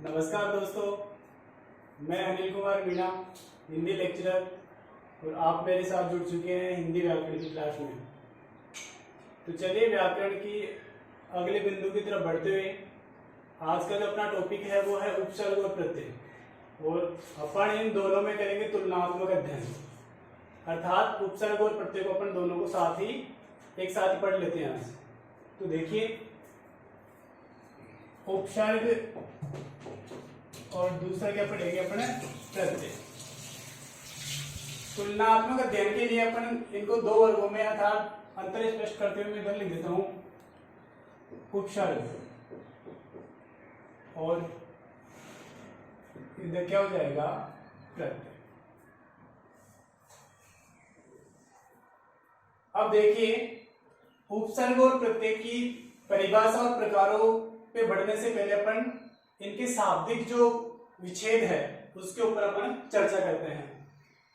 नमस्कार दोस्तों, मैं अनिल कुमार मीणा, हिंदी लेक्चरर, और आप मेरे साथ जुड़ चुके हैं हिंदी व्याकरण की क्लास में। तो चलिए व्याकरण की अगले बिंदु की तरफ बढ़ते हुए आज का जो अपना टॉपिक है वो है उपसर्ग और प्रत्यय, और अपन इन दोनों में करेंगे तुलनात्मक अध्ययन। अर्थात उपसर्ग और प्रत्यय को अपन दोनों को एक साथ ही पढ़ लेते हैं आज। तो देखिए, उपसर्ग और दूसरा क्या पढ़ेंगे अपने प्रत्यय। तुलनात्मक अध्ययन के लिए अपन इनको दो वर्गों में अर्थात अंतर स्पष्ट करते हुए मैं इधर लिख देता हूं, उपसर्ग और इधर क्या हो जाएगा प्रत्यय। अब देखिए, उपसर्ग और प्रत्यय की परिभाषा और प्रकारों पे बढ़ने से पहले अपन इनके शाब्दिक जो विच्छेद है उसके ऊपर अपन चर्चा करते हैं।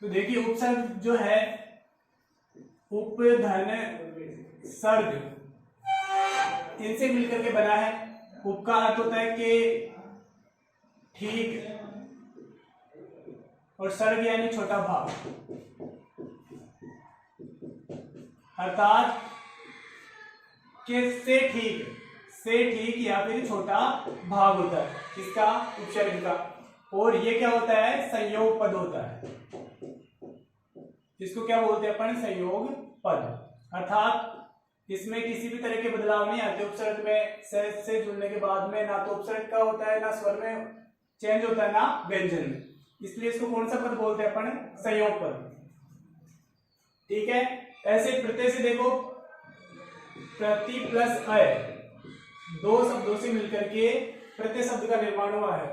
तो देखिए, उपसर्ग जो है उपधन सर्ग इनसे मिलकर के बना है। उप का अर्थ होता है कि ठीक, और सर्ग यानी छोटा भाग, अर्थात के से ठीक या फिर छोटा भाग होता है किसका, उपसर्ग का। और ये क्या होता है, संयोग पद होता है। इसको क्या बोलते हैं अपन, संयोग पद। अर्थात इसमें किसी भी तरह के बदलाव नहीं आते। उपसर्ग में से जुड़ने के बाद में ना तो उपसर्ग का होता है, ना स्वर में चेंज होता है, ना व्यंजन में। इसलिए इसको कौन सा पद बोलते हैं अपन, संयोग पद। ठीक है। ऐसे प्रत्यय से देखो, प्रति प्लस अय, दो शब्दों से मिलकर के प्रत्यय शब्द का निर्माण हुआ है।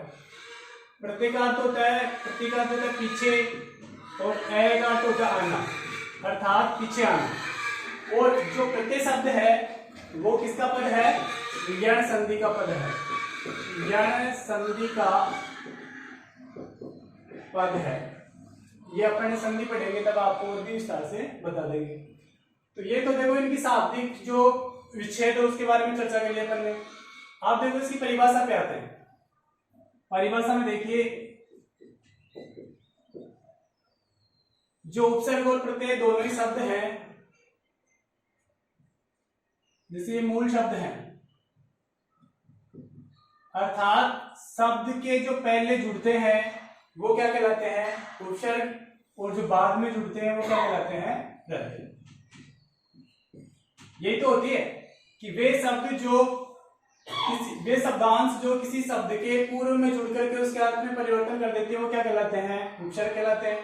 प्रत्यय का अर्थ होता है पीछे, और अय का अर्थ होता है आना, अर्थात पीछे आना। और जो प्रत्यय शब्द है वो किसका पद है, यण संधि का पद है। यण संधि का पद है। ये अपन संधि पढ़ेंगे तब आपको और भी विस्तार से बता देंगे। तो ये तो देखो इनकी शाब्दिक जो विच्छेद है उसके बारे में चर्चा कर लिया अपन ने। आप देखो इसकी परिभाषा पे आते हैं। परिभाषा में देखिए, जो उपसर्ग और प्रत्यय दोनों ही शब्द हैं, जैसे ये मूल शब्द हैं, अर्थात शब्द के जो पहले जुड़ते हैं वो क्या कहलाते हैं, उपसर्ग, और जो बाद में जुड़ते हैं वो क्या कहलाते हैं, प्रत्यय। यही तो होती है कि वे शब्दांश जो किसी शब्द के पूर्व में जुड़ करके उसके अर्थ में परिवर्तन कर देते हैं वो क्या कहलाते हैं, उपसर्ग कहलाते हैं।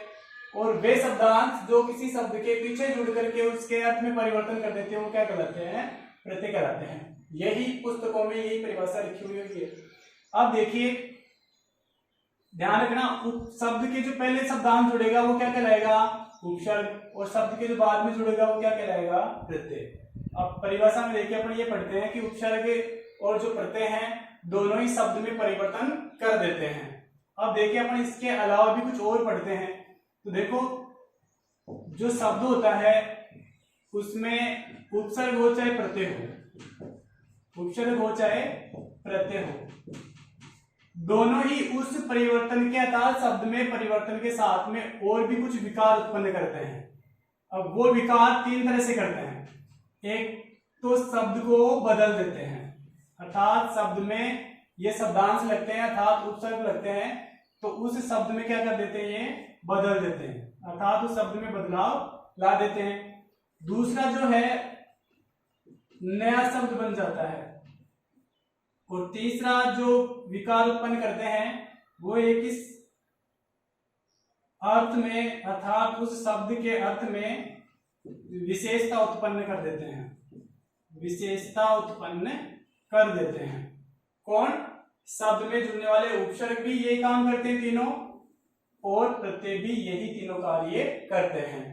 और वे शब्दांश जो किसी शब्द के पीछे जुड़ करके उसके अर्थ में परिवर्तन कर देते हैं वो क्या कहलाते हैं, प्रत्यय कहलाते हैं। यही पुस्तकों में यही परिभाषा लिखी हुई है। अब देखिए, ध्यान रखना, शब्द के जो पहले शब्दांश जुड़ेगा वो क्या कहलाएगा, उपसर्ग, और शब्द के जो बाद में जुड़ेगा वो क्या कहलाएगा, प्रत्यय। अब परिभाषा में देखिए अपन ये पढ़ते हैं कि उपसर्ग और जो प्रत्यय हैं दोनों ही शब्द में परिवर्तन कर देते हैं। अब देखिए अपन इसके अलावा भी कुछ और पढ़ते हैं। तो देखो, जो शब्द होता है उसमें उपसर्ग हो चाहे प्रत्यय हो, उपसर्ग हो चाहे प्रत्यय हो, दोनों ही उस परिवर्तन के अर्थात शब्द में परिवर्तन के साथ में और भी कुछ विकार उत्पन्न करते हैं। अब वो विकार तीन तरह से करते हैं। एक तो शब्द को बदल देते हैं, अर्थात शब्द में ये शब्दांश लगते हैं अर्थात उपसर्ग लगते हैं, तो उस शब्द में क्या कर देते हैं, ये बदल देते हैं, अर्थात उस शब्द में बदलाव ला देते हैं। दूसरा जो है, नया शब्द बन जाता है। और तीसरा जो विकार उत्पन्न करते हैं वो एक इस अर्थ में अर्थात उस शब्द के अर्थ में विशेषता उत्पन्न कर देते हैं, विशेषता उत्पन्न कर देते हैं। कौन, शब्द में जुड़ने वाले उपसर्ग भी यही काम करते हैं तीनों, और प्रत्यय भी यही तीनों कार्य करते हैं।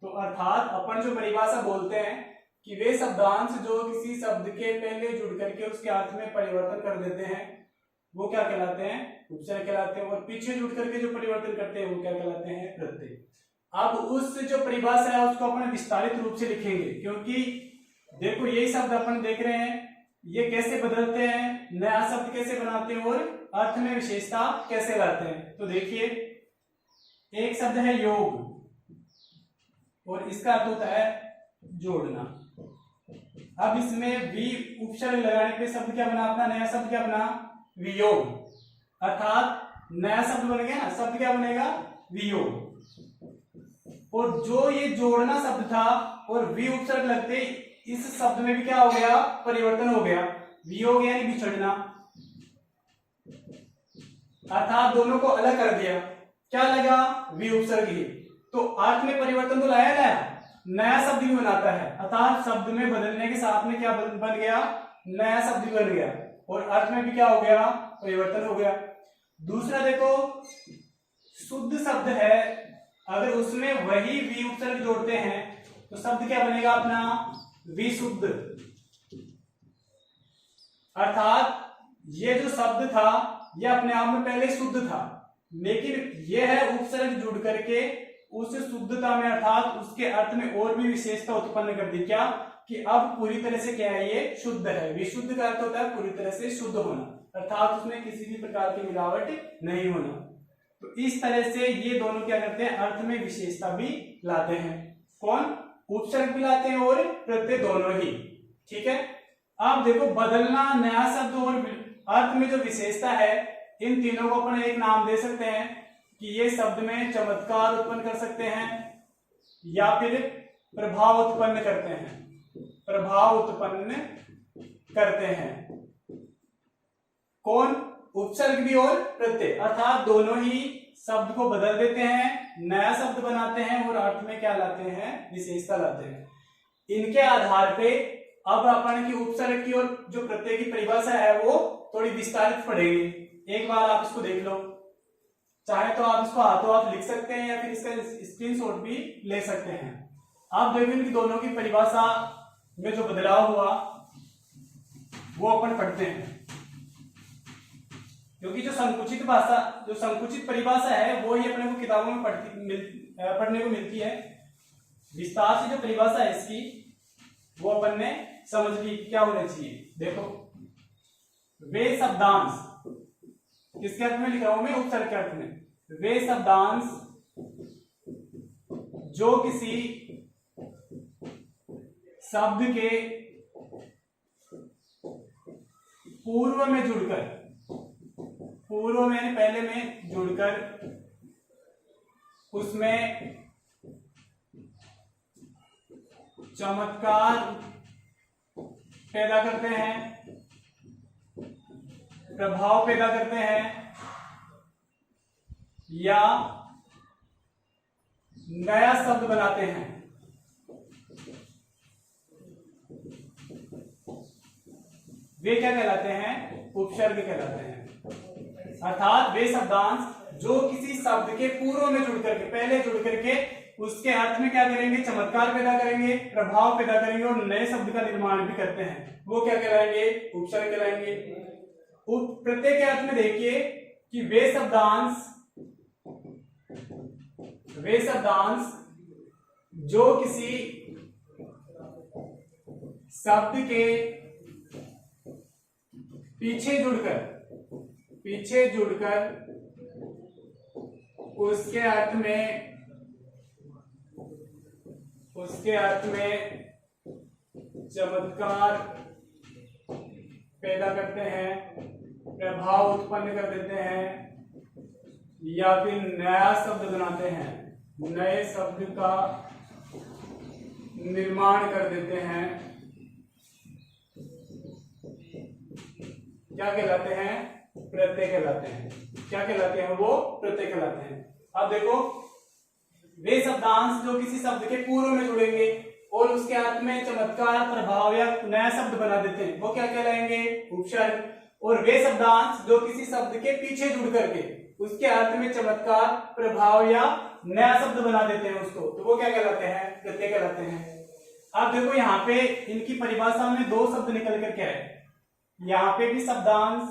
तो अर्थात अपन जो परिभाषा बोलते हैं कि वे शब्दांश जो किसी शब्द के पहले जुड़ करके उसके अर्थ में परिवर्तन कर देते हैं वो क्या कहलाते हैं, उपसर्ग कहलाते हैं। और पीछे जुड़ करके जो परिवर्तन करते हैं वो क्या कहलाते हैं, प्रत्यय। अब उस जो परिभाषा है उसको अपन विस्तारित रूप से लिखेंगे, क्योंकि देखो यही शब्द अपन देख रहे हैं, ये कैसे बदलते हैं, नया शब्द कैसे बनाते हैं और अर्थ में विशेषता कैसे लाते हैं। तो देखिए, एक शब्द है योग और इसका अर्थ होता है जोड़ना। अब इसमें वी उपसर्ग लगाने पे शब्द क्या बना अपना, नया शब्द क्या बना, वियोग। अर्थात नया शब्द बन गया ना, शब्द क्या बनेगा, वियोग। और जो ये जोड़ना शब्द था और वी उपसर्ग लगते इस शब्द में भी क्या हो गया, परिवर्तन हो गया, वियोग यानी बिछड़ना। अर्थात दोनों को अलग कर दिया, क्या लगा, वी उपसर्ग ही। तो अर्थ में परिवर्तन तो लाया, नया शब्द भी बनाता है। अर्थात शब्द में बदलने के साथ में क्या बन गया, नया शब्द बन गया और अर्थ में भी क्या हो गया, परिवर्तन हो गया। दूसरा देखो, शुद्ध शब्द है, अगर उसमें वही वी उपसर्ग जोड़ते हैं तो शब्द क्या बनेगा अपना, विशुद्ध। अर्थात ये जो शब्द था ये अपने आप में पहले शुद्ध था, लेकिन यह है उपसर्ग जुड़ करके उस शुद्धता में अर्थात उसके अर्थ में और भी विशेषता उत्पन्न कर दी। क्या कि अब पूरी तरह से क्या है, ये शुद्ध है। विशुद्ध का अर्थ होता है पूरी तरह से शुद्ध होना, अर्थात उसमें किसी भी प्रकार की मिलावट नहीं होना। तो इस तरह से ये दोनों क्या करते हैं, अर्थ में विशेषता भी लाते हैं। कौन, उपसर्ग भी लाते हैं और प्रत्यय दोनों ही। ठीक है, अब देखो, बदलना, नया शब्द और अर्थ में जो विशेषता है, इन तीनों को अपन एक नाम दे सकते हैं कि ये शब्द में चमत्कार उत्पन्न कर सकते हैं या फिर प्रभाव उत्पन्न करते हैं, प्रभाव उत्पन्न करते हैं। कौन, उपसर्ग भी और प्रत्यय, अर्थात दोनों ही शब्द को बदल देते हैं, नया शब्द बनाते हैं और अर्थ में क्या लाते हैं, विशेषता लाते हैं। इनके आधार पे अब अपन की उपसर्ग की और जो प्रत्यय की परिभाषा है वो थोड़ी विस्तारित पढ़ेंगे। एक बार आप इसको देख लो, चाहे तो आप इसको हाथों हाथ लिख सकते हैं या फिर इसका स्क्रीनशॉट भी ले सकते हैं। आप देखो इनकी दोनों की परिभाषा में जो बदलाव हुआ वो अपन पढ़ते हैं, क्योंकि जो संकुचित भाषा, जो संकुचित परिभाषा है वो ही अपने को किताबों में पढ़ने को मिलती है। विस्तार से जो परिभाषा है इसकी वो अपन ने समझ ली क्या होना चाहिए। देखो, वे शब्दांश, किसके अर्थ में लिख रहा हूं मैं, उपसर्ग के अर्थ में। वे शब्दांश जो किसी शब्द के पूर्व में जुड़कर, पूर्व में पहले में जुड़कर उसमें चमत्कार पैदा करते हैं, प्रभाव पैदा करते हैं या नया शब्द बनाते हैं, वे क्या कहलाते हैं, उपसर्ग कहलाते हैं। अर्थात वे शब्दांश जो किसी शब्द के पूर्व में जुड़ करके, पहले जुड़ करके उसके अर्थ में क्या करेंगे, चमत्कार पैदा करेंगे, प्रभाव पैदा करेंगे और नए शब्द का निर्माण भी करते हैं, वो क्या कहलाएंगे, उपसर्ग कहलाएंगे। प्रत्यय के अर्थ में देखिए कि वे शब्दांश जो किसी शब्द के पीछे जुड़कर उसके अर्थ में चमत्कार पैदा करते हैं, प्रभाव उत्पन्न कर देते हैं या फिर नया शब्द बनाते हैं, नए शब्द का निर्माण कर देते हैं, क्या कहलाते हैं, प्रत्यय कहलाते हैं। क्या कहलाते हैं वो, प्रत्यय कहलाते हैं। अब देखो, वे शब्दांश जो किसी शब्द के पूर्व में जुड़ेंगे और उसके अर्थ में चमत्कार, प्रभाव या नया शब्द बना देते हैं, वो क्या कहलाएंगे, उपसर्ग। और वे शब्दांश जो किसी शब्द के पीछे जुड़ करके उसके अर्थ में चमत्कार, प्रभाव या नया शब्द बना देते हैं उसको, तो वो क्या कहलाते हैं, प्रत्यय कहलाते हैं। अब देखो यहाँ पे इनकी परिभाषा में दो शब्द निकल कर क्या है, यहाँ पे भी शब्दांश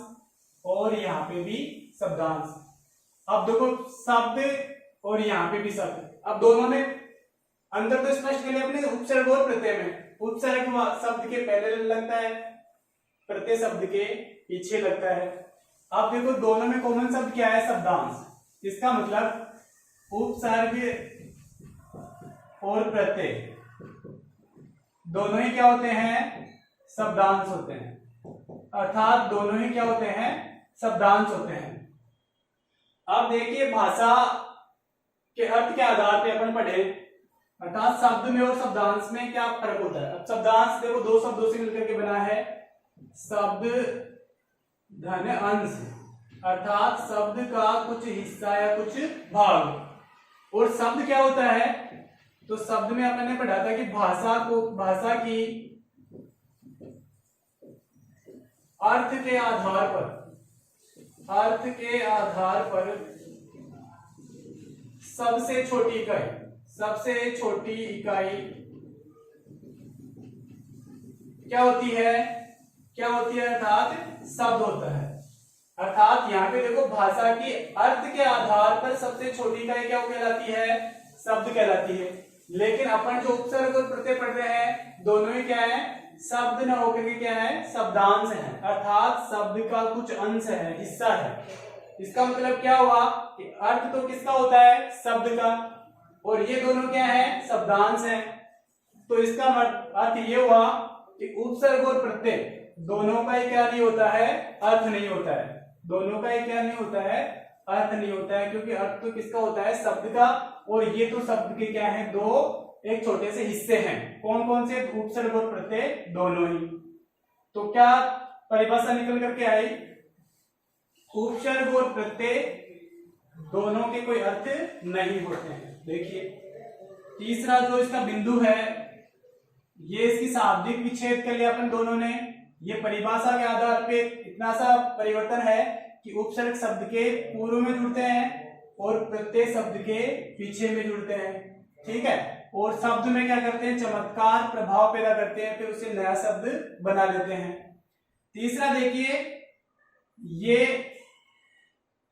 और यहाँ पे भी शब्दांश। अब देखो, शब्द और यहाँ पे भी शब्द, अब दोनों में अंतर तो स्पष्ट कर लिया अपने, उपसर्ग और प्रत्यय में। उपसर्ग शब्द के पहले लगता है प्रत्यय शब्द के पीछे लगता है। अब देखो दोनों में कॉमन शब्द क्या है, शब्दांश। इसका मतलब उपसर्ग और प्रत्यय दोनों ही क्या होते हैं, शब्दांश होते हैं। अर्थात दोनों ही क्या होते हैं, शब्दांश होते हैं। अब देखिए भाषा के अर्थ के आधार पे अपन पढ़े, अर्थात शब्द में और शब्दांश में क्या फर्क होता है। अब शब्दांश देखो दो शब्दों से मिलकर के बना है, शब्द धन अंश, अर्थात शब्द का कुछ हिस्सा या कुछ भाग। और शब्द क्या होता है, तो शब्द में अपन ने पढ़ा था कि भाषा की अर्थ के आधार पर सबसे छोटी इकाई क्या होती है, अर्थात शब्द होता है। अर्थात यहाँ पे देखो भाषा की अर्थ के आधार पर सबसे छोटी इकाई क्या कहलाती है, शब्द कहलाती है। लेकिन अपन जो उपसर्ग और प्रत्यय पढ़ रहे हैं दोनों ही क्या है, शब्द न होकर के क्या है, शब्दांश है। अर्थात शब्द का कुछ अंश है, हिस्सा है। इसका मतलब क्या हुआ कि अर्थ तो किसका होता है, शब्द का, और ये दोनों क्या है, शब्दांश है। तो इसका अर्थ ये हुआ कि उपसर्ग और प्रत्यय दोनों का ही क्या नहीं होता है, अर्थ नहीं होता है। दोनों का ही क्या नहीं होता है, अर्थ नहीं होता है, क्योंकि अर्थ तो किसका होता है, शब्द का, और ये तो शब्द के क्या है, दो एक छोटे से हिस्से हैं। कौन कौन से, उपसर्ग और प्रत्यय दोनों ही। तो क्या परिभाषा निकल करके आई, उपसर्ग और प्रत्यय दोनों के कोई अर्थ नहीं होते हैं। देखिए तीसरा जो इसका बिंदु है, ये इसकी शाब्दिक विच्छेद कर लिया अपन दोनों ने। ये परिभाषा के आधार पे इतना सा परिवर्तन है कि उपसर्ग शब्द के पूर्व में जुड़ते हैं और प्रत्यय शब्द के पीछे में जुड़ते हैं, ठीक है। और शब्द में क्या करते हैं, चमत्कार प्रभाव पैदा करते हैं, फिर उसे नया शब्द बना लेते हैं। तीसरा देखिए, ये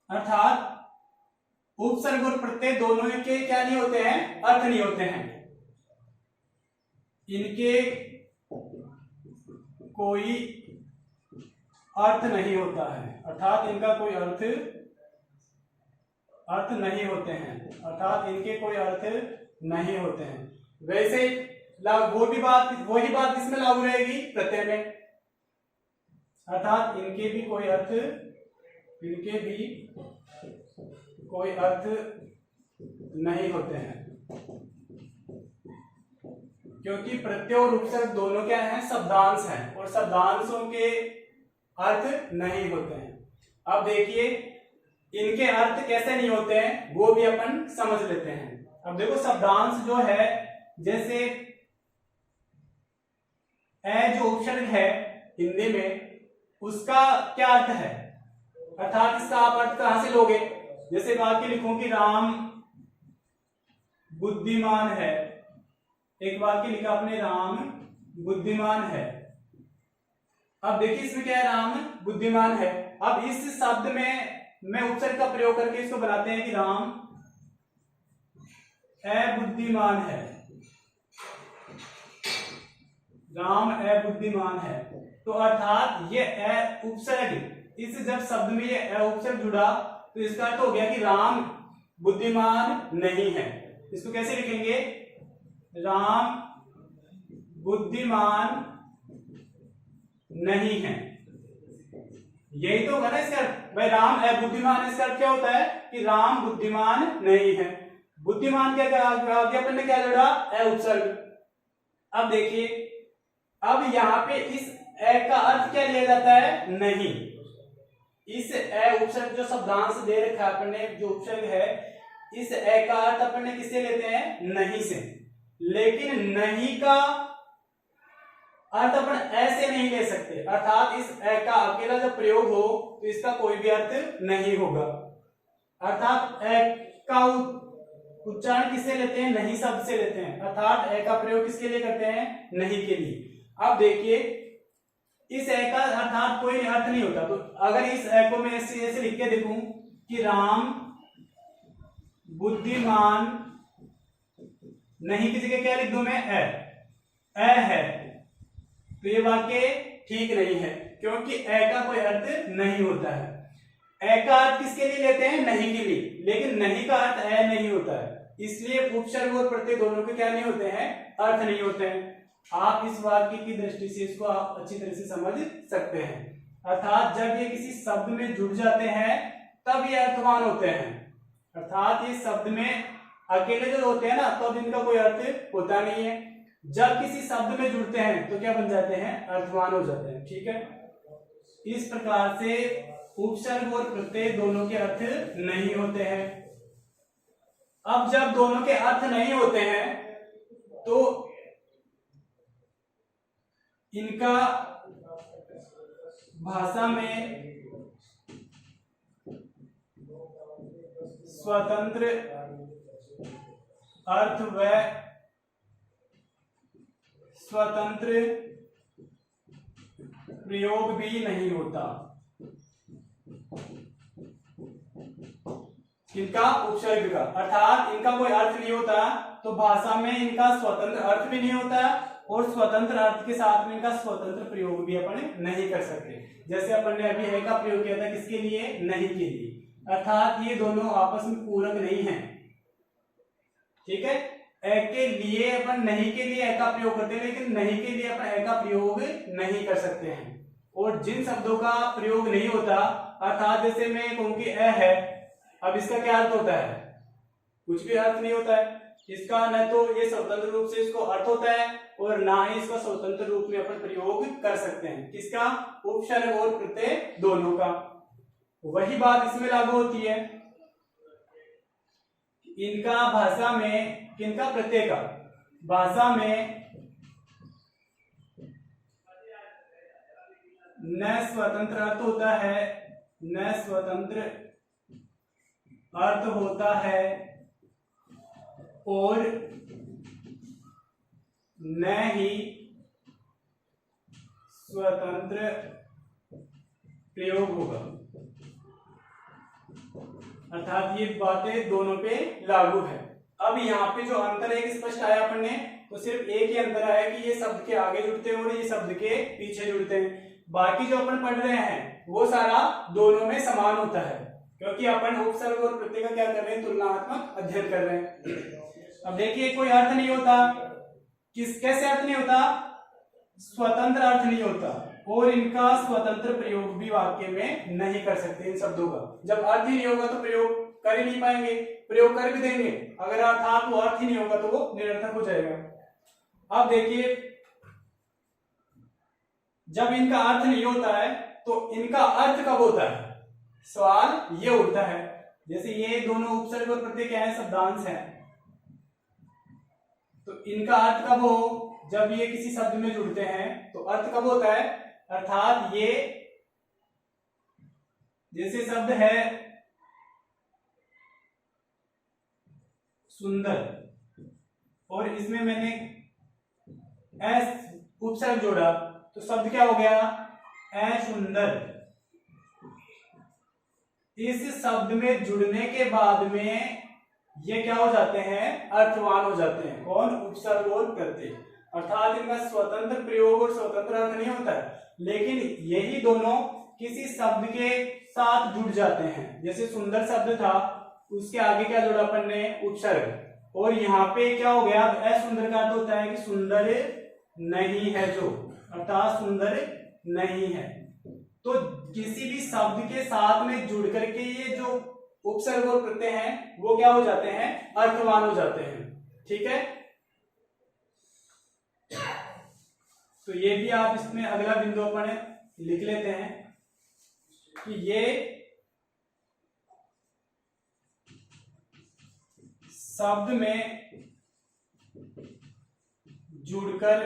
अर्थात उपसर्ग और प्रत्यय दोनों के क्या नहीं होते हैं, अर्थ नहीं होते हैं। इनके कोई अर्थ नहीं होता है, अर्थात इनका कोई अर्थ नहीं होते हैं, अर्थात इनके कोई अर्थ नहीं होते हैं। वैसे वही बात इसमें लागू रहेगी प्रत्यय में, अर्थात इनके भी कोई अर्थ नहीं होते हैं, क्योंकि प्रत्यय और उपसर्ग दोनों क्या हैं, शब्दांश हैं, और शब्दांशों के अर्थ नहीं होते हैं। अब देखिए इनके अर्थ कैसे नहीं होते हैं वो भी अपन समझ लेते हैं। अब देखो शब्दांश जो है, जैसे ए जो उपसर्ग है हिंदी में, उसका क्या अर्थ है, अर्थात इसका आप अर्थ कहां से लोगे। जैसे वाक्य लिखूं कि राम बुद्धिमान है, एक वाक्य लिखा आपने, राम बुद्धिमान है। अब देखिए इसमें क्या है, राम बुद्धिमान है। अब इस शब्द में मैं उपसर्ग का प्रयोग करके इसको बनाते हैं कि राम अबुद्धिमान है, राम अबुद्धिमान है। तो अर्थात ये उपसर्ग, इस जब शब्द में ये उपसर्ग जुड़ा तो इसका अर्थ हो गया कि राम बुद्धिमान नहीं है। इसको कैसे लिखेंगे, राम बुद्धिमान नहीं है, यही तो होगा ना इसका अर्थ। भाई राम अबुद्धिमान, इसका अर्थ क्या होता है कि राम बुद्धिमान नहीं है। बुद्धिमान क्या अपन ने क्या जोड़ा, ए उपसर्ग। अब देखिए, अब यहां पे इस ए का अर्थ क्या लिया जाता है, नहीं। इस ए उपसर्ग जो शब्दांश दे रखा है अपन ने, जो उपसर्ग है, इस ए का अर्थ अपन ने किससे लेते हैं, नहीं से। लेकिन नहीं का अर्थ अपन ऐसे नहीं ले सकते, अर्थात इस ए का अकेला जब प्रयोग हो तो इसका कोई भी अर्थ नहीं होगा। अर्थात ए का उच्चारण किससे लेते हैं, नहीं शब्द से लेते हैं, अर्थात ए का प्रयोग किसके लिए करते हैं, नहीं के लिए। अब देखिए इस ए का अर्थात कोई अर्थ नहीं होता, तो अगर इस ए को मैं ऐसे लिख के देखूं कि राम बुद्धिमान नहीं, किसी के क्या लिख दूं मैं, ए है, तो ये वाक्य ठीक नहीं है। क्योंकि ए का कोई अर्थ नहीं होता है। ए का अर्थ किसके लिए लेते हैं? नहीं के लिए, लेकिन नहीं का अर्थ ए नहीं होता है, इसलिए उपसर्ग और प्रत्यय दोनों के क्या नहीं होते हैं? अर्थ नहीं होते हैं। आप इस वाक्य की दृष्टि से इसको आप अच्छी तरह से समझ सकते हैं। अर्थात जब ये किसी शब्द में जुड़ जाते हैं तब ये अर्थवान होते हैं। अर्थात ये शब्द में अकेले जो होते हैं ना, तब इनका कोई अर्थ होता नहीं है। जब किसी शब्द में जुड़ते हैं तो क्या बन जाते हैं? अर्थवान हो जाते हैं। ठीक है, इस प्रकार से उपसर्ग और प्रत्यय दोनों के अर्थ नहीं होते हैं। अब जब दोनों के अर्थ नहीं होते हैं तो इनका भाषा में स्वतंत्र अर्थ व स्वतंत्र प्रयोग भी नहीं होता। इनका उपसर्ग का, अर्थात इनका कोई अर्थ नहीं होता, तो भाषा में इनका स्वतंत्र अर्थ भी नहीं होता और स्वतंत्र अर्थ के साथ में इनका स्वतंत्र प्रयोग भी अपन नहीं कर सकते। जैसे अपन ने अभी है का प्रयोग किया था, किसके लिए? नहीं के लिए। अर्थात ये दोनों आपस में पूरक नहीं है। ठीक है, ए के लिए अपन नहीं के लिए ए का प्रयोग करते हैं, लेकिन नहीं के लिए अपन ए का प्रयोग नहीं कर सकते हैं। और जिन शब्दों का प्रयोग नहीं होता, अर्थात जैसे मैं कहूं कि ए है, अब इसका क्या अर्थ होता है? कुछ भी अर्थ नहीं होता है इसका, न तो ये स्वतंत्र रूप से इसको अर्थ होता है और ना ही इसका स्वतंत्र रूप में अपन प्रयोग कर सकते हैं। किसका? उपसर्ग और प्रत्यय दोनों का। वही बात इसमें लागू होती है। इनका भाषा में, किनका? प्रत्यय का भाषा में न स्वतंत्र अर्थ होता है, न स्वतंत्र अर्थ होता है और न ही स्वतंत्र प्रयोग होगा। अर्थात ये बातें दोनों पे लागू है। अब यहाँ पे जो अंतर एक स्पष्ट आया अपन ने, तो सिर्फ एक ही अंतर आया कि ये शब्द के आगे जुड़ते हैं और ये शब्द के पीछे जुड़ते हैं। बाकी जो अपन पढ़ रहे हैं वो सारा दोनों में समान होता है, क्योंकि अपन उपसर्ग और प्रत्यय का क्या कर रहे हैं? तुलनात्मक अध्ययन कर रहे हैं। अब देखिए, कोई अर्थ नहीं होता। कैसे अर्थ नहीं होता? स्वतंत्र अर्थ नहीं होता और इनका स्वतंत्र प्रयोग भी वाक्य में नहीं कर सकते इन शब्दों का। जब अर्थ ही नहीं होगा तो प्रयोग कर ही नहीं पाएंगे। प्रयोग कर भी देंगे, अगर अर्थात वो अर्थ ही नहीं होगा तो वो निरर्थक हो जाएगा। अब देखिए, जब इनका अर्थ नहीं होता है तो इनका अर्थ कब होता है? सवाल ये उठता है। जैसे ये दोनों उपसर्ग और प्रत्यय क्या है? शब्दांश है। तो इनका अर्थ कब हो? जब ये किसी शब्द में जुड़ते हैं तो अर्थ कब होता है? अर्थात ये जैसे शब्द है सुंदर और इसमें मैंने एस उपसर्ग जोड़ा तो शब्द क्या हो गया? ए सुंदर। इस शब्द में जुड़ने के बाद में ये क्या हो जाते हैं? अर्थवान हो जाते हैं। कौन? उपसर्ग और प्रत्यय। अर्थात इनका स्वतंत्र प्रयोग और स्वतंत्र अर्थ नहीं होता है, लेकिन यही दोनों किसी शब्द के साथ जुड़ जाते हैं। जैसे सुंदर शब्द था, उसके आगे क्या जोड़ा अपन ने? उपसर्ग। और यहाँ पे क्या हो गया? असुंदर का अर्थ होता है कि सुंदर नहीं है जो, अर्थात सुंदर नहीं है। तो किसी भी शब्द के साथ में जुड़ करके ये जो उपसर्ग और प्रत्यय हैं वो क्या हो जाते हैं? अर्थवान हो जाते हैं। ठीक है, तो ये भी आप इसमें अगला बिंदु अपन लिख लेते हैं कि ये शब्द में जुड़कर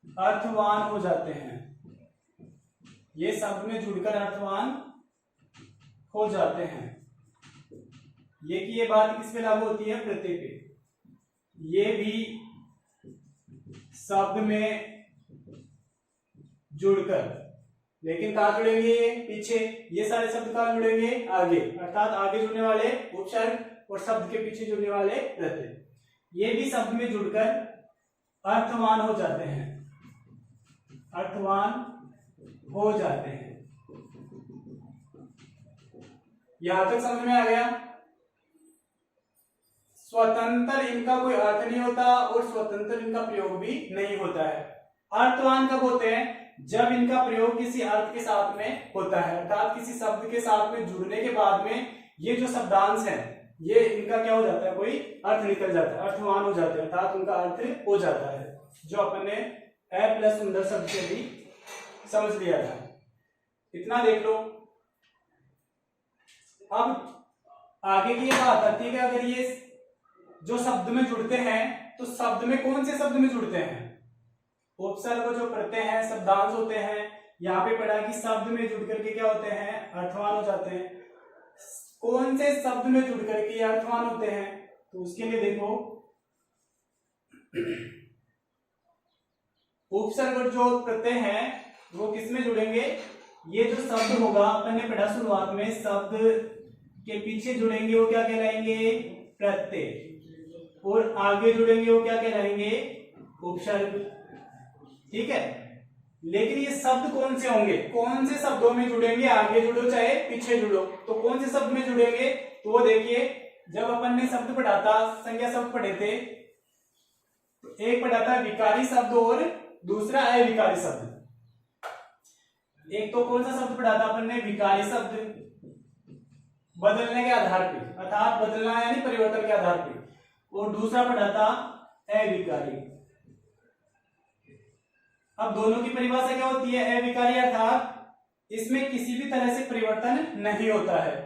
अर्थवान हो जाते हैं। ये शब्द में जुड़कर अर्थवान हो जाते हैं। ये बात किस पे लागू होती है? प्रत्यय पे। ये भी शब्द में जुड़कर, लेकिन कहां जुड़ेंगे? पीछे। ये सारे शब्द कहां जुड़ेंगे? आगे। अर्थात आगे जुड़ने वाले उपसर्ग और शब्द के पीछे जुड़ने वाले प्रत्यय। ये भी शब्द में जुड़कर अर्थवान हो जाते हैं। अर्थवान हो जाते हैं। यहां तक समझ में आ गया। स्वतंत्र इनका कोई अर्थ नहीं होता और स्वतंत्र इनका प्रयोग भी नहीं होता है। अर्थवान कब होते हैं? जब इनका प्रयोग किसी अर्थ के साथ में होता है, अर्थात किसी शब्द के साथ में जुड़ने के बाद में ये जो शब्दांश है ये इनका क्या हो जाता है, कोई अर्थ निकल जाता है, अर्थवान हो जाते हैं, अर्थात उनका अर्थ हो जाता है, जो अपन ने ए प्लस सुंदर शब्द से भी समझ लिया था। इतना देख लो। अब आगे की ये बात आती है कि अगर ये जो शब्द में जुड़ते हैं तो शब्द में कौन से शब्द में जुड़ते हैं? उपसर्ग जो प्रत्यय हैं, शब्दांश होते हैं। यहाँ पे पढ़ा कि शब्द में जुड़ करके क्या होते हैं, अर्थवान हो जाते हैं। कौन से शब्द में जुड़ करके अर्थवान होते हैं? तो उसके लिए देखो, उपसर्ग और जो प्रत्यय हैं वो किस में जुड़ेंगे? ये जो शब्द होगा, अपन ने पढ़ा शुरुआत में, शब्द के पीछे जुड़ेंगे वो क्या कहलाएंगे? प्रत्यय। और आगे जुड़ेंगे वो क्या कहलाएंगे? उपसर्ग। ठीक है। लेकिन ये शब्द कौन से होंगे? कौन से शब्दों में जुड़ेंगे? आगे जुड़ो चाहे पीछे जुड़ो, तो कौन से शब्द में जुड़ेंगे? तो वो देखिए, जब अपन ने शब्द पढ़ा था, संज्ञा शब्द पढ़े थे, तो एक पढ़ा था विकारी शब्द और दूसरा अविकारी शब्द। एक तो कौन सा शब्द पढ़ा था अपन ने? विकारी शब्द, बदलने के आधार पे, अर्थात बदलना यानी परिवर्तन के आधार पे। और दूसरा पढ़ा था अविकारी। अब दोनों की परिभाषा क्या होती है? अविकारी अर्थात इसमें किसी भी तरह से परिवर्तन नहीं होता है,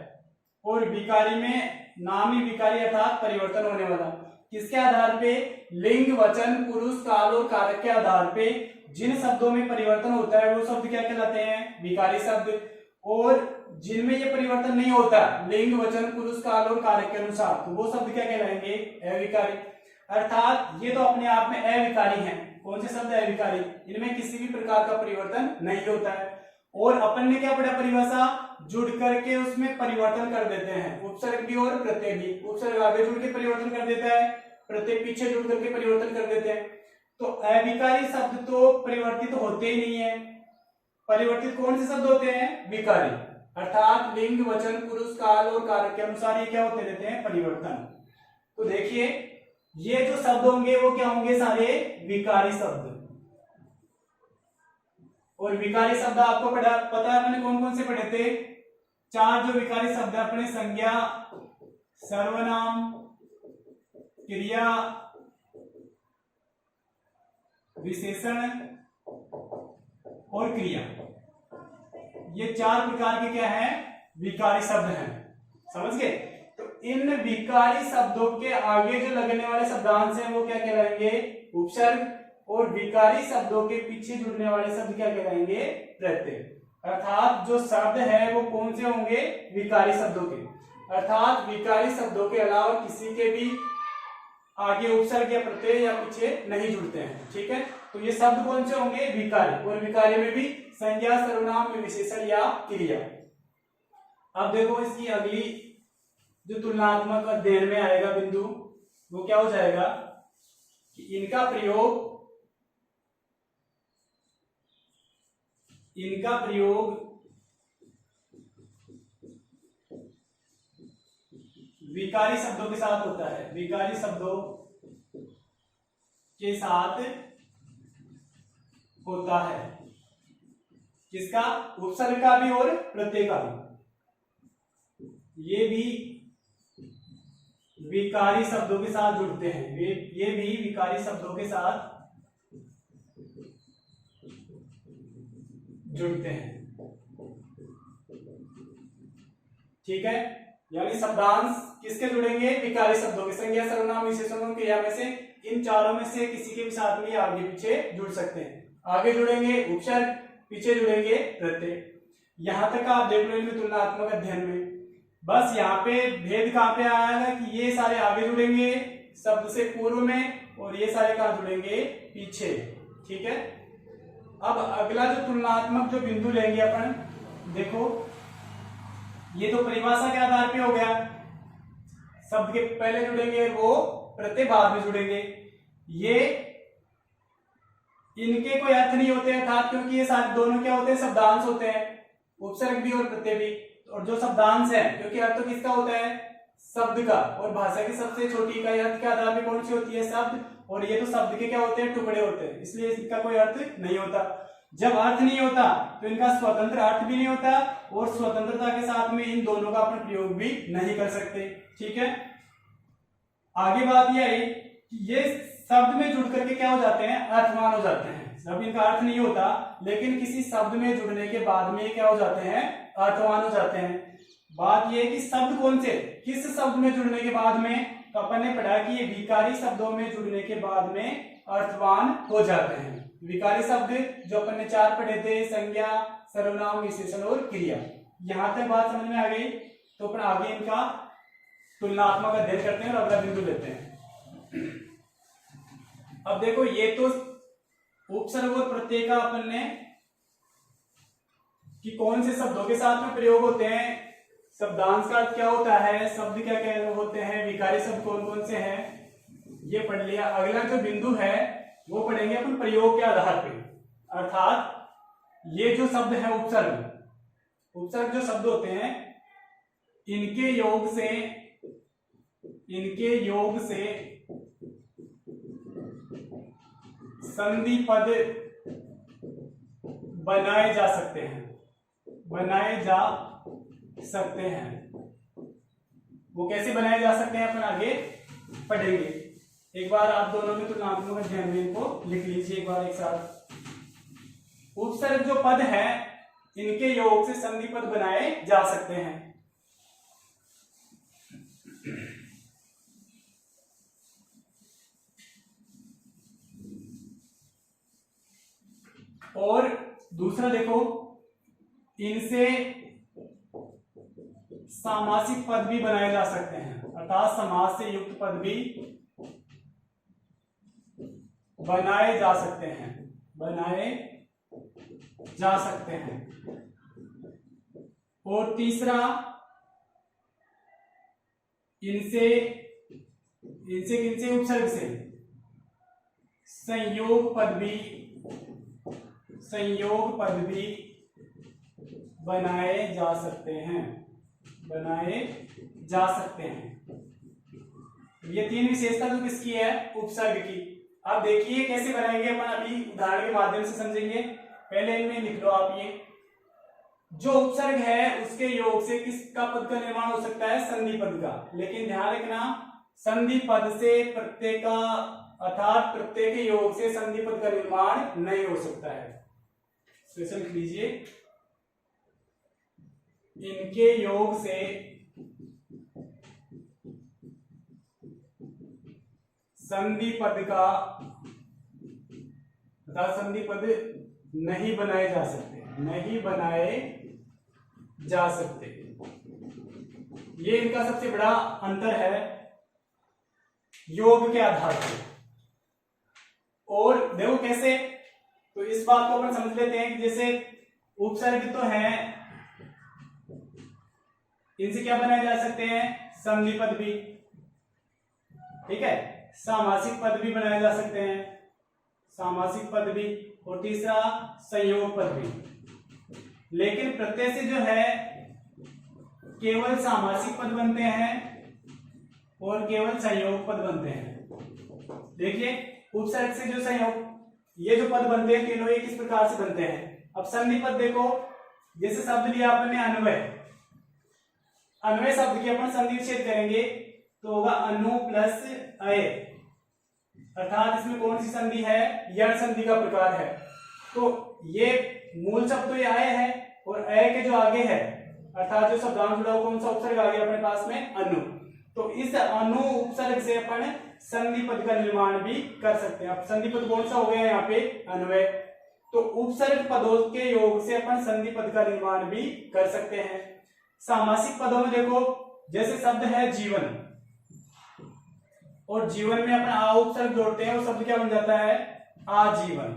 और विकारी में नाम ही विकारी अर्थात परिवर्तन होने वाला। किसके आधार पे? लिंग, वचन, पुरुष, काल और कारक के आधार पे जिन शब्दों में परिवर्तन होता है वो शब्द क्या कहलाते हैं? विकारी शब्द। और जिनमें ये परिवर्तन नहीं होता, लिंग, वचन, पुरुष, काल और कारक के अनुसार, तो वो शब्द क्या कहलाएंगे? अविकारी। अर्थात ये तो अपने आप में अविकारी हैं। कौन से शब्द? अविकारी। इनमें किसी भी प्रकार का परिवर्तन नहीं होता है। और अपन ने क्या पढ़ा परिभाषा? जुड़ करके उसमें परिवर्तन कर देते हैं, उपसर्ग भी और प्रत्यय भी। उपसर्ग आगे जुड़ के परिवर्तन कर देता है, प्रत्यय पीछे जुड़ करके परिवर्तन कर देते हैं। तो अविकारी शब्द तो परिवर्तित होते ही नहीं है। परिवर्तित कौन से शब्द होते हैं? विकारी। अर्थात लिंग, वचन, पुरुष, काल और कारक के अनुसार ये क्या होते रहते हैं? परिवर्तन। तो देखिए, ये जो शब्द होंगे वो क्या होंगे? सारे विकारी शब्द। और विकारी शब्द आपको पता है अपने कौन कौन से पढ़े थे? 4 जो विकारी शब्द है अपने: संज्ञा, सर्वनाम, क्रिया, विशेषण और क्रिया। ये 4 प्रकार के क्या है? विकारी शब्द हैं। समझ गए? तो इन विकारी शब्दों के आगे जो लगने वाले शब्दांश हैं वो क्या कहलाएंगे? उपसर्ग। और विकारी शब्दों के पीछे जुड़ने वाले शब्द क्या कहलाएंगे? प्रत्यय। अर्थात जो शब्द है वो कौन से होंगे? विकारी शब्दों के। अर्थात विकारी शब्दों के अलावा किसी के भी आगे उपसर्ग या प्रत्यय या पीछे नहीं जुड़ते हैं। ठीक है। तो ये शब्द कौन से होंगे? विकारी। और विकारी में भी संज्ञा, सर्वनाम, विशेषण या क्रिया। अब देखो, इसकी अगली जो तुलनात्मक अध्ययन में आएगा बिंदु, वो क्या हो जाएगा कि इनका प्रयोग विकारी शब्दों के साथ होता है। विकारी शब्दों के साथ होता है। किसका? उपसर्ग का भी और प्रत्यय का भी। ये भी विकारी शब्दों के साथ जुड़ते हैं। ये भी विकारी शब्दों के साथ जुड़ते हैं। ठीक है। यानी शब्दांश किसके जुड़ेंगे? विकारी शब्दों के। संज्ञा, सर्वनाम, विशेषण, क्रिया में से इन चारों में से किसी के भी साथ में आगे पीछे जुड़ सकते हैं। आगे जुड़ेंगे उपसर्ग, पीछे जुड़ेंगे प्रत्यय। यहां तक आप देख लो इनमें तुलनात्मक अध्ययन में। बस यहाँ पे भेद कहां पे आएगा कि ये सारे आगे जुड़ेंगे शब्द से पूर्व में, और ये सारे कहां जुड़ेंगे? पीछे। ठीक है। अब अगला जो तुलनात्मक जो बिंदु लेंगे अपन, देखो, ये तो परिभाषा के आधार पे हो गया। शब्द के पहले जुड़ेंगे वो प्रत्यय बाद में जुड़ेंगे। ये इनके कोई अर्थ नहीं होते अर्थात, क्योंकि ये सारे दोनों क्या होते हैं, शब्दांश होते हैं, उपसर्ग भी और प्रत्यय भी। और जो शब्दांश है, क्योंकि अर्थ तो किसका होता है, शब्द का, और भाषा की सबसे छोटी इकाई अर्थ के आधार पे कौन सी होती है, शब्द। और ये तो शब्द के क्या होते हैं, टुकड़े होते हैं, इसलिए इसका कोई अर्थ नहीं होता। जब अर्थ नहीं होता तो इनका स्वतंत्र अर्थ भी नहीं होता, और स्वतंत्रता के साथ में इन दोनों का अपन प्रयोग भी नहीं कर सकते। ठीक है, आगे बात यह है कि ये शब्द में जुड़ करके क्या हो जाते हैं, अर्थवान हो जाते हैं। जब इनका अर्थ नहीं होता, लेकिन किसी शब्द में जुड़ने के बाद में क्या हो जाते हैं, अर्थवान हो जाते हैं। बात यह है कि शब्द कौन से, किस शब्द में जुड़ने के बाद में, तो अपन ने पढ़ा कि ये विकारी शब्दों में जुड़ने के बाद में अर्थवान हो जाते हैं। विकारी शब्द जो अपन ने 4 पढ़े थे, संज्ञा, सर्वनाम, विशेषण और क्रिया। यहां तक बात समझ में आ गई, तो अपन आगे इनका तुलनात्मक अध्ययन करते हैं और अगला बिंदु लेते हैं। अब देखो, ये तो उपसर्ग और प्रत्यय का अपन ने कि कौन से शब्दों के साथ में प्रयोग होते हैं, शब्दांश का अर्थ क्या होता है, शब्द क्या क्या होते हैं, विकारी शब्द कौन कौन से हैं, ये पढ़ लिया। अगला जो बिंदु है वो पढ़ेंगे अपन प्रयोग के आधार पे, अर्थात ये जो शब्द है उपसर्ग, उपसर्ग जो शब्द होते हैं इनके योग से संधि पद बनाए जा सकते हैं, वो कैसे बनाए जा सकते हैं अपन आगे पढ़ेंगे। एक बार आप दोनों में तुलनात्मक अध्ययन में इनको लिख लीजिए एक बार एक साथ। उपसर्ग जो पद है इनके योग से संधि पद बनाए जा सकते हैं। और दूसरा देखो, इनसे सामासिक पद भी बनाए जा सकते हैं, अर्थात समास से युक्त पद भी बनाए जा सकते हैं। और तीसरा, इनसे किनसे, उपसर्ग से संयोग पद भी बनाए जा सकते हैं। ये 3 विशेषता तो किसकी है, उपसर्ग की। अब देखिए कैसे बनाएंगे अपन, अभी उदाहरण के माध्यम से समझेंगे। पहले इनमें लिख लो आप, ये जो उपसर्ग है उसके योग से किसका पद का निर्माण हो सकता है, संधि पद का। लेकिन ध्यान रखना, संधि पद से प्रत्यय का, अर्थात प्रत्यय के योग से संधि पद का निर्माण नहीं हो सकता है। स्पेशल लिख लीजिए, इनके योग से संधि पद का, अर्थात संधि पद नहीं बनाए जा सकते। ये इनका सबसे बड़ा अंतर है योग के आधार पर। और देखो कैसे, तो इस बात को अपन समझ लेते हैं कि जैसे उपसर्ग तो है, इनसे क्या बनाए जा सकते हैं, संधि पद भी, ठीक है, सामासिक पद भी बनाए जा सकते हैं, और तीसरा संयोग पद भी। लेकिन प्रत्यय से जो है केवल सामासिक पद बनते हैं और केवल संयोग पद बनते हैं। देखिए, उपसर्ग से जो संयोग, ये जो पद बनते हैं तीनों, ये किस प्रकार से बनते हैं। अब संधि पद देखो, जैसे शब्द लिया आपने अन्वय शब्द की अपन संधि विच्छेद करेंगे तो होगा अनु प्लस अय, अर्थात इसमें कौन सी संधि है, यण संधि का प्रकार है। तो ये मूल शब्द तो ये अय है, और अय के जो आगे है, अर्थात जो शब्दांश जुड़ा हुआ कौन सा उपसर्ग आ गया अपने पास में, अनु। तो इस अनु उपसर्ग से अपन संधि पद का निर्माण भी कर सकते हैं। अब संधि पद कौन सा हो गया यहाँ पे, अन्वय। तो उपसर्ग पदों के योग से अपन संधि पद का निर्माण भी कर सकते हैं। सामासिक पदों में देखो, जैसे शब्द है जीवन, और जीवन में अपन आ उपसर्ग जोड़ते हैं, वो शब्द क्या बन जाता है, आजीवन।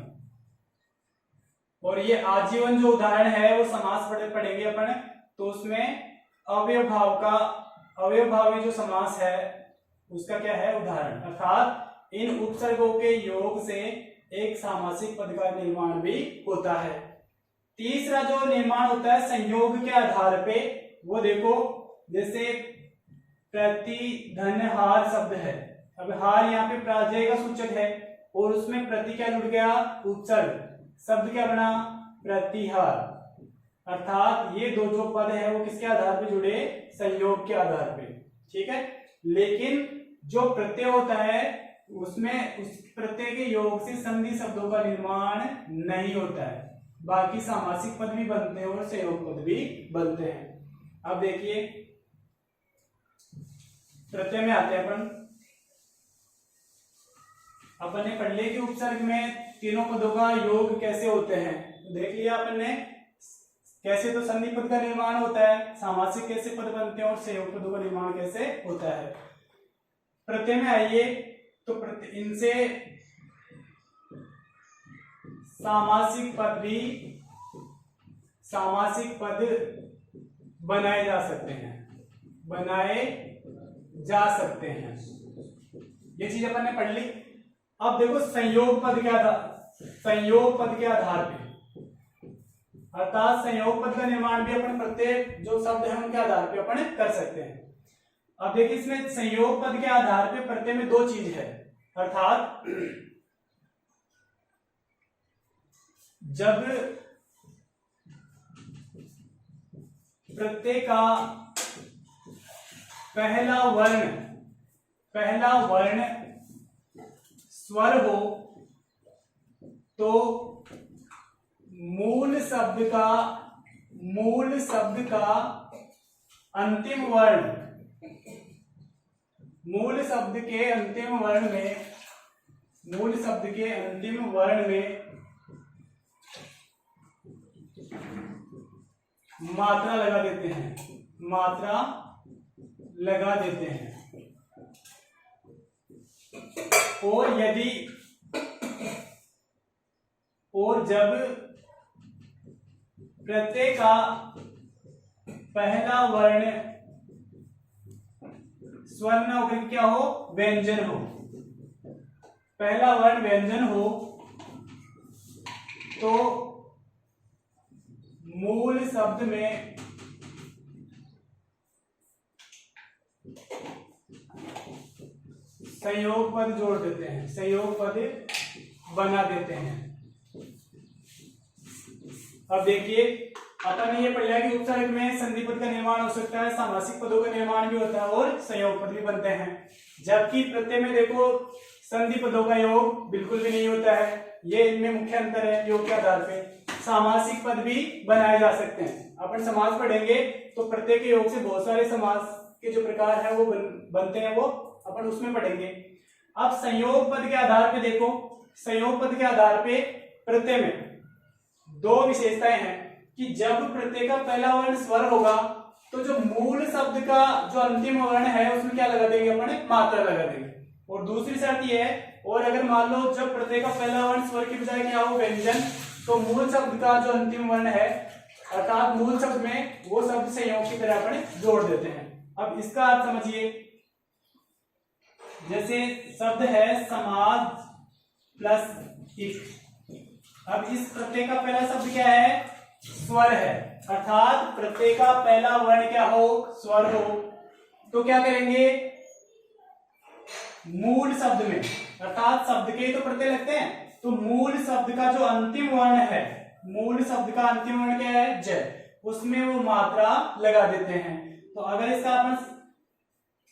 और ये आजीवन जो उदाहरण है वो समास पढ़ेंगे अपन, तो उसमें अवयव भाव में जो समास है उसका क्या है, उदाहरण। अर्थात इन उपसर्गों के योग से एक सामासिक पद का निर्माण भी होता है। तीसरा जो निर्माण होता है संयोग के आधार पे, वो देखो जैसे प्रतिधनहार शब्द है। अब हार यहाँ पे प्राजय का सूचक है और उसमें प्रति क्या जुड़ गया, उपसर्ग, शब्द क्या बना, प्रतिहार। अर्थात ये दो जो पद है वो किसके आधार पे जुड़े, संयोग के आधार पे। ठीक है, लेकिन जो प्रत्यय होता है उसमें उस प्रत्यय के योग से संधि शब्दों का निर्माण नहीं होता है। बाकी सामासिक पद भी बनते हैं और संयोग पद भी बनते हैं। अब देखिए प्रत्यय में आते हैं अपन ने पढ़ लिया कि उपसर्ग में तीनों पदों का योग कैसे होते हैं। तो देख लिया अपन ने कैसे, तो संधि पद का निर्माण होता है, सामासिक कैसे पद बनते हैं और संयोग पदों का निर्माण कैसे होता है। प्रत्यय में आइए तो इनसे सामासिक पद बनाए जा सकते हैं, ये चीज अपन ने पढ़ ली। अब देखो संयोग पद के आधार पे, अर्थात संयोग पद का निर्माण भी अपन प्रत्येक जो शब्द है उनके आधार पे अपन कर सकते हैं। अब देखिए इसमें संयोग पद के आधार पे प्रत्यय में दो चीज है, अर्थात जब प्रत्यय का पहला वर्ण स्वर हो तो मूल शब्द का अंतिम वर्ण, मूल शब्द के अंतिम वर्ण में मात्रा लगा देते हैं, और जब प्रत्यय का पहला वर्ण स्वर न होकर क्या हो, व्यंजन हो, पहला वर्ण व्यंजन हो तो मूल शब्द में संयोग पद जोड़ देते हैं, संयोग पद बना देते हैं। अब देखिए अपन ने ये पढ़ लिया कि उपसर्ग में संधि पद का निर्माण हो सकता है, सामासिक पदों का निर्माण भी होता है और संयोग पद भी बनते हैं। जबकि प्रत्यय में देखो संधि पदों का योग बिल्कुल भी नहीं होता है, ये इनमें मुख्य अंतर है योग के आधार पे। सामासिक पद भी बनाए जा सकते हैं। अपन समास पढ़ेंगे तो प्रत्यय के योग से बहुत सारे समास के जो प्रकार है वो बनते हैं, वो अपन उसमें पढ़ेंगे। अब संयोग पद के आधार पे देखो, संयोग पद के आधार पे प्रत्यय में दो विशेषताएं हैं कि जब प्रत्यय का पहला वर्ण स्वर होगा तो जो मूल शब्द का जो अंतिम वर्ण है उसमें क्या लगा देंगे, अपन मात्रा लगा देंगे। और दूसरी शर्त यह है, और अगर मान लो जब प्रत्यय का पहला वर्ण स्वर की बजाय क्या हो, व्यंजन, तो मूल शब्द का जो अंतिम वर्ण है अर्थात मूल शब्द में वो शब्द संयोग की तरह अपन जोड़ देते हैं। अब इसका अर्थ समझिए, जैसे शब्द है समाज प्लस इक। अब इस प्रत्यय का पहला शब्द क्या है, स्वर है, अर्थात प्रत्यय का पहला वर्ण क्या हो, स्वर हो, तो क्या करेंगे, मूल शब्द में, अर्थात शब्द के तो प्रत्यय लगते हैं, तो मूल शब्द का जो अंतिम वर्ण है, मूल शब्द का अंतिम वर्ण क्या है, ज, उसमें वो मात्रा लगा देते हैं। तो अगर इसका अपन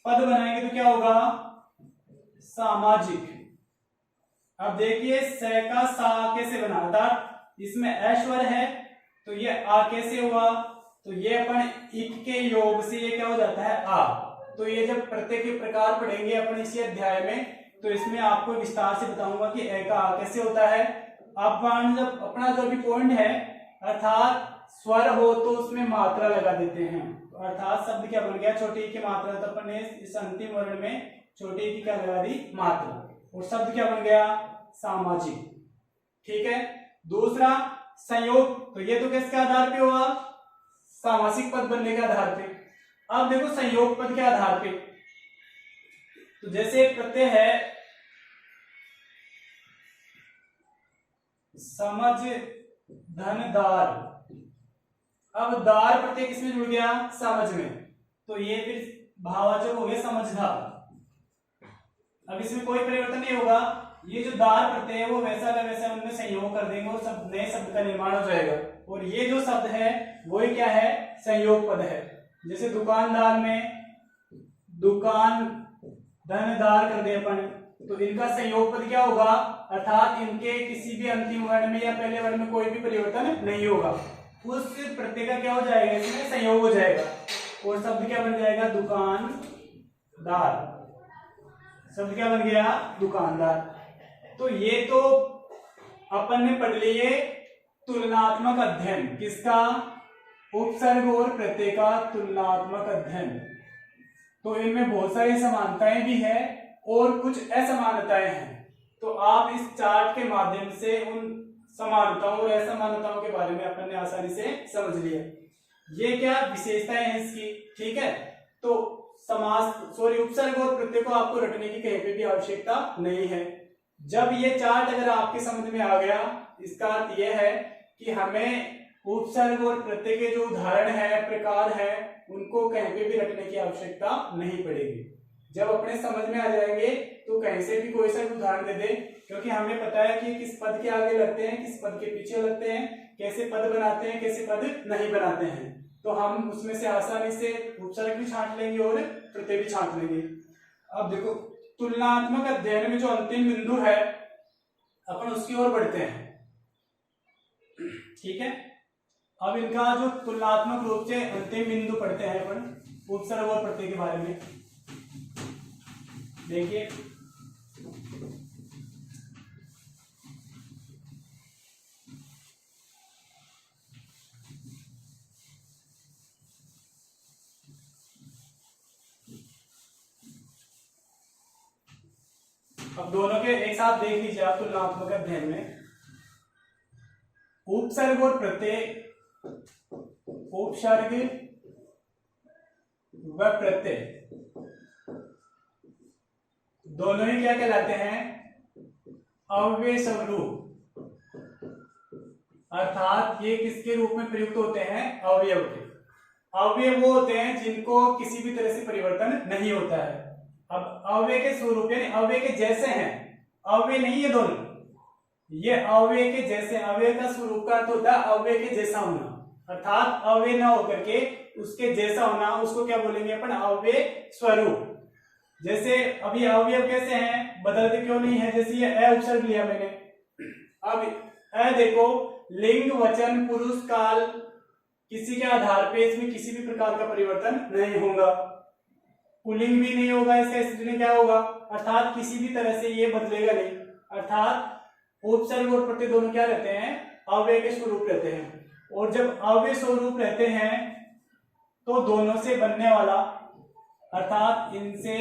पद बनाएंगे तो क्या होगा, सामाजिक। अब देखिए स का सा कैसे बना, अर्थात इसमें ऐश्वर है तो ये आ कैसे हुआ, तो ये अपन इक के योग से ये क्या हो जाता है, आ। तो ये जब प्रत्यय के प्रकार पढ़ेंगे अपन इसी अध्याय में तो इसमें आपको विस्तार से बताऊंगा कि ए का आ कैसे होता है। अब जब अपना जो भी पॉइंट है अर्थात स्वर हो तो उसमें मात्रा लगा देते हैं, तो अर्थात शब्द क्या बन गया, छोटी की मात्रा, तो अपन ने इस अंतिम वर्ण में छोटी की क्या लगा दी, मात्रा, और शब्द क्या बन गया, सामाजिक। ठीक है, दूसरा संयोग, तो ये तो किसके आधार पे हुआ, सामासिक पद बनने के आधार पे। अब देखो संयोग पद के आधार पे, तो जैसे प्रत्यय है समझधनदार। अब दार प्रत्यय किसमें जुड़ गया? समझ में, तो ये फिर भाववाचक हो गया समझदार। अब इसमें कोई परिवर्तन नहीं होगा, ये जो दार प्रत्यय है वो वैसा का वैसा उनमें संयोग कर देंगे और सब नए शब्द का निर्माण हो जाएगा। और ये जो शब्द है वही क्या है? संयोग पद है। जैसे दुकानदार में दुकान धनदार कर दे अपन, तो इनका संयोग पद क्या होगा? अर्थात इनके किसी भी अंतिम वर्ण में या पहले वर्ण में कोई भी परिवर्तन नहीं होगा, उस प्रत्यय का क्या हो जाएगा? इसमें संयोग हो जाएगा और शब्द क्या बन जाएगा? दुकानदार। शब्द क्या बन गया? दुकानदार। तो ये तो अपन ने पढ़ लिए तुलनात्मक अध्ययन। किसका? उपसर्ग और प्रत्यय का तुलनात्मक अध्ययन। तो इनमें बहुत सारी समानताएं भी है और कुछ असमानताएं हैं। तो आप इस चार्ट के माध्यम से उन समानताओं और असमानताओं के बारे में अपन ने आसानी से समझ लिया। ये क्या विशेषताएं हैं इसकी, ठीक है। तो उपसर्ग और प्रत्यय को आपको रटने की कहीं पे भी आवश्यकता नहीं है। जब ये चार्ट अगर आपके समझ में आ गया, इसका अर्थ यह है कि हमें उपसर्ग और प्रत्यय के जो उदाहरण है, प्रकार है, उनको कहीं पे भी रटने की आवश्यकता नहीं पड़ेगी। जब अपने समझ में आ जाएंगे तो कहीं से भी कोई सा उदाहरण दे दे, क्योंकि हमें पता है कि किस पद के आगे लगते हैं, किस पद के पीछे लगते हैं, कैसे पद बनाते हैं, कैसे पद नहीं बनाते हैं। तो हम उसमें से आसानी से उपसर्ग भी छांट लेंगे और प्रत्यय भी छांट लेंगे। अब देखो, तुलनात्मक अध्ययन में जो अंतिम बिंदु है अपन उसकी ओर बढ़ते हैं, ठीक है। अब इनका जो तुलनात्मक रूप से अंतिम बिंदु पढ़ते हैं अपन उपसर्ग और प्रत्यय के बारे में। देखिए, अब दोनों के एक साथ देख लीजिए आप तुलनात्मक अध्ययन में। उपसर्ग और प्रत्यय, उपसर्ग व प्रत्यय दोनों ही क्या कहलाते हैं? अव्यय स्वरूप। अर्थात ये किसके रूप में प्रयुक्त होते हैं? अवयव के। अवयव वो होते हैं जिनको किसी भी तरह से परिवर्तन नहीं होता है। अब अव्यय के स्वरूप यानी अव्यय के जैसे हैं, अव्यय नहीं है दोनों, ये अव्यय के जैसे। अव्यय का स्वरूप का अर्थ होता है अव्यय के जैसा होना, अर्थात अव्यय ना होकर के उसके जैसा होना, उसको क्या बोलेंगे अपन? अव्यय स्वरूप। जैसे अभी अवयव कैसे हैं? बदलते क्यों नहीं है? जैसे ये अ उपसर्ग लिया मैंने, अब अ देखो, लिंग, वचन, पुरुष, काल, किसी के आधार पे इसमें किसी भी प्रकार का परिवर्तन नहीं होगा। पुल्लिंग भी नहीं होगा, इसका स्त्रीलिंग क्या होगा? अर्थात किसी भी तरह से ये बदलेगा नहीं। अर्थात उपसर्ग और प्रत्यय दोनों क्या रहते हैं? अव्यय के स्वरूप रहते हैं। और जब अव्यय स्वरूप रहते हैं तो दोनों से बनने वाला, अर्थात इनसे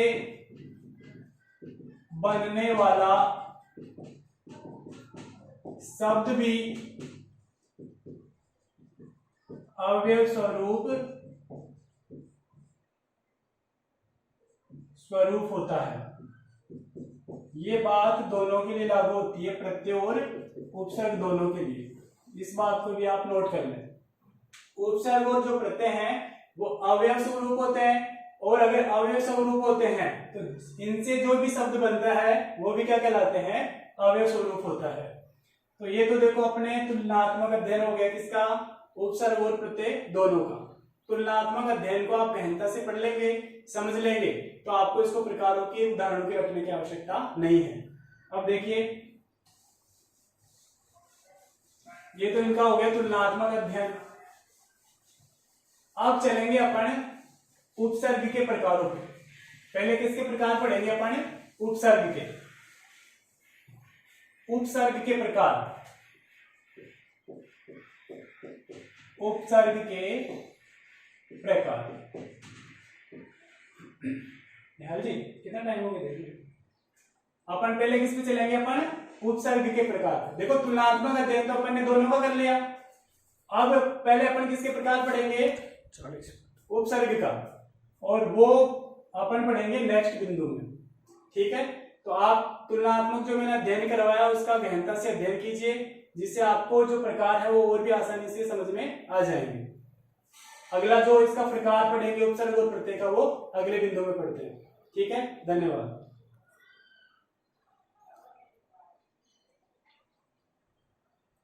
बनने वाला शब्द भी अव्यय स्वरूप होता है। ये बात दोनों के लिए लागू होती है, प्रत्यय और उपसर्ग दोनों के लिए। इस बात को भी आप नोट कर लें। उपसर्ग और जो प्रत्यय हैं वो अव्यय स्वरूप होते हैं, और अगर अव्यय स्वरूप होते हैं तो इनसे जो भी शब्द बनता है वो भी क्या कहलाते हैं? अव्यय स्वरूप होता है। तो ये तो देखो अपने तुलनात्मक अध्ययन हो गया, किसका? उपसर्ग और प्रत्यय दोनों का। तुलनात्मक अध्ययन को आप गहनता से पढ़ लेंगे, समझ लेंगे, तो आपको इसको प्रकारों के उदाहरणों के रखने की आवश्यकता नहीं है। अब देखिए, ये तो इनका हो गया तुलनात्मक अध्ययन। अब चलेंगे अपन उपसर्ग के प्रकारों पे। पहले किसके प्रकार पढ़ेंगे अपन? उपसर्ग के। उपसर्ग के प्रकार, उपसर्ग के प्रकार। निहाल जी कितना टाइम हो गया देखिए। अपन पहले किस पे चलेंगे? अपन उपसर्ग के प्रकार। देखो, तुलनात्मक अध्ययन तो अपन ने दोनों का कर लिया। अब पहले अपन किसके प्रकार पढ़ेंगे? उपसर्ग का, और वो अपन पढ़ेंगे नेक्स्ट बिंदु में, ठीक है। तो आप तुलनात्मक जो मैंने अध्ययन करवाया उसका गहनता से अध्ययन कीजिए। जिससे आपको जो प्रकार है वो और भी आसानी से समझ में आ जाएंगे। अगला जो इसका प्रकार पढ़ेंगे उपसर्ग और प्रत्यय का, वो अगले बिंदु में पढ़ते हैं। ठीक है, धन्यवाद।